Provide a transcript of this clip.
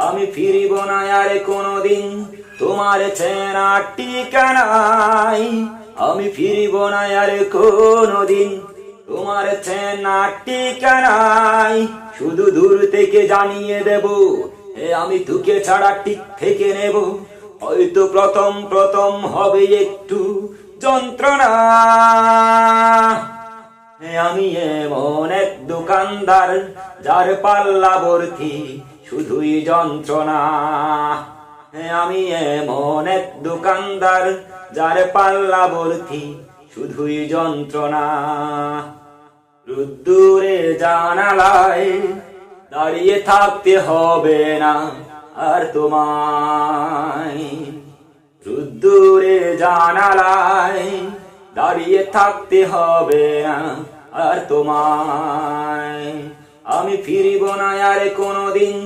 আমি ফিরিব না আর কোনোদিন তোমার চেনার ঠিকানায়। আমি ফিরিব না আর কোনোদিন তোমার চেনার ঠিকানায়। শুধু দূর থেকে জানিয়ে দেব আমি তোকে ছাড়া ঠিক থেকে নেব। হয়তো প্রথম প্রথম হবে একটু যন্ত্রণা। আমি এমন এক দোকানদার যার পাল্লা ভর্তি শুধুই যন্ত্রণা। আমি এমন এক দোকানদার যার পাল্লা ভর্তি শুধুই যন্ত্রণা। রোদ্দুরে জানালায় দাঁড়িয়ে থাকতে হবে না আর তোমায়। রোদ্দুরে জানালায় দাঁড়িয়ে থাকতে হবে না আর তোমায়। আমি ফিরিব না আর কোনোদিন